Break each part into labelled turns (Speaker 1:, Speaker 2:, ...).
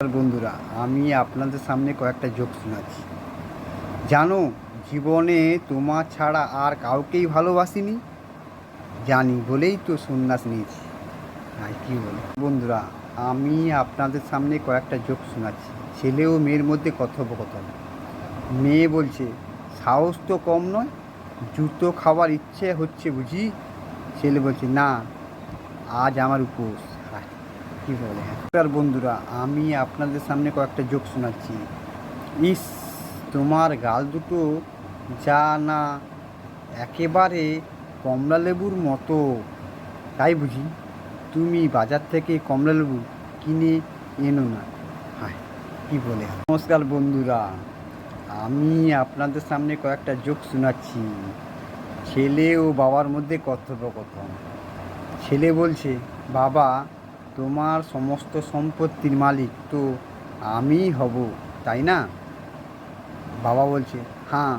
Speaker 1: বন্ধুরা, আমি আপনাদের সামনে কয়েকটা জোক শোনাচ্ছি। জানো, জীবনে তোমার ছাড়া আর কাউকেই ভালোবাসিনি। জানি বলেই তো সন্ন্যাস নিয়েছি। আর কি বলে বন্ধুরা, আমি আপনাদের সামনে কয়েকটা জোক শোনাচ্ছি। ছেলে ও মেয়ের মধ্যে কথোপকথন। মেয়ে বলছে, সাহস তো কম নয়, জুতো খাওয়ার ইচ্ছে হচ্ছে বুঝি। ছেলে বলছে, না, আজ আমার উপোস। হ্যাঁ, কি বলে। হ্যাঁ বন্ধুরা, আমি আপনাদের সামনে কয়েকটা জোক শোনাচ্ছি। ইস, তোমার গাল দুটো যা না একেবারে কমলা লেবুর মতো, তাই বুঝি তুমি বাজার থেকে কমলা লেবু কিনে এনো না। হ্যাঁ, কি বলে। নমস্কার বন্ধুরা, আমি আপনাদের সামনে কয়েকটা জোক শোনাচ্ছি। ছেলে ও বাবার মধ্যে কথোপকথন। ছেলে বলছে, বাবা, তোমার সমস্ত সম্পত্তির মালিক তো আমিই হব, তাই না? বাবা বলছে, হ্যাঁ,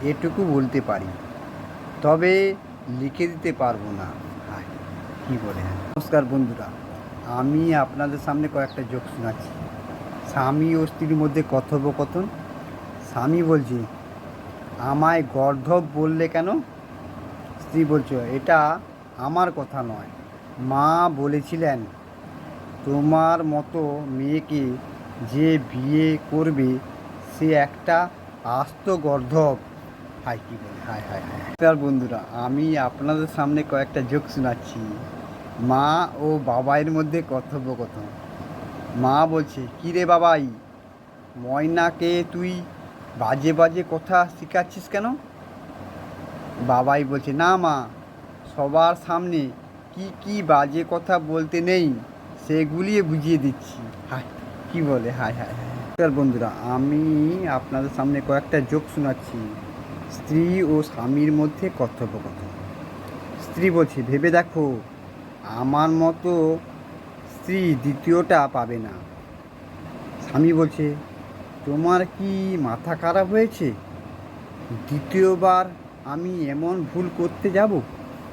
Speaker 1: এটুকু বলতে পারি, তবে লিখে দিতে পারবো না। হ্যাঁ, কী বলে। নমস্কার বন্ধুরা, আমি আপনাদের সামনে কয়েকটা জোক শোনাচ্ছি। স্বামী ও স্ত্রীর মধ্যে কথোপকথন। স্বামী বলছে, আমায় গর্ধব বললে কেন? স্ত্রী বলছে, এটা আমার কথা নয়, মা বলেছিলেন তোমার মতো মেয়েকে যে বিয়ে করবে সে একটা আস্ত গর্ধব। হাই, কী বলে। High high high. নমস্কার বন্ধুরা, আমি আপনাদের সামনে কয়েকটা জোক শোনাচ্ছি। মা ও বাবাইয়ের মধ্যে কথোপকথন। মা বলছে, কী রে বাবাই, ময়নাকে তুই বাজে বাজে কথা শেখাচ্ছিস কেন? বাবাই বলছে, না মা, সবার সামনে কি কি বাজে কথা বলতে নেই সেগুলিয়ে বুঝিয়ে দিচ্ছি। হায়, কি বলে। হায় হায় হায়। নমস্কার বন্ধুরা, আমি আপনাদের সামনে কয়েকটা জোক শোনাচ্ছি। স্ত্রী ও স্বামীর মধ্যে কথোপকথন। স্ত্রী বলছে, ভেবে দেখো, আমার মতো স্ত্রী দ্বিতীয়টা পাবে না। স্বামী বলছে, তোমার কি মাথা খারাপ হয়েছে? দ্বিতীয়বার আমি এমন ভুল করতে যাব?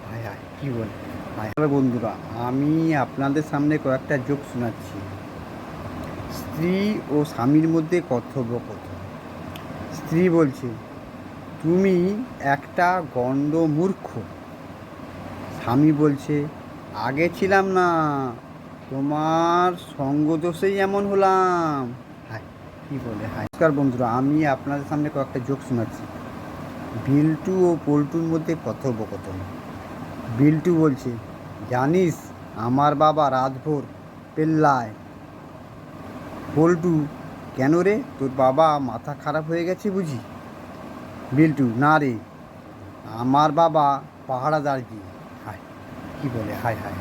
Speaker 1: হায় হায়, কী বলে। হায় বন্ধুরা, আমি আপনাদের সামনে কয়েকটা জোক শোনাচ্ছি। স্ত্রী ও স্বামীর মধ্যে কথোপকথন। স্ত্রী বলছে, তুমি একটা গণ্ড মূর্খ। স্বামী বলছে, আগে ছিলাম না, তোমার সঙ্গদোষেই এমন হলাম। হায়, কী বলে। হায়। নমস্কার বন্ধুরা, আমি আপনাদের সামনে কয়েকটা জোক শোনাচ্ছি। বিল্টু ও পল্টুর মধ্যে কথোপকথন। বিল্টু বলছে, জানিস আমার বাবা রাতভর পেল্লায়। পল্টু, কেন রে, তোর বাবা মাথা খারাপ হয়ে গেছে বুঝি? বিল্টু, না রে, আমার বাবা পাহারাদার কি। হায়, কী বলে। হায় হায়।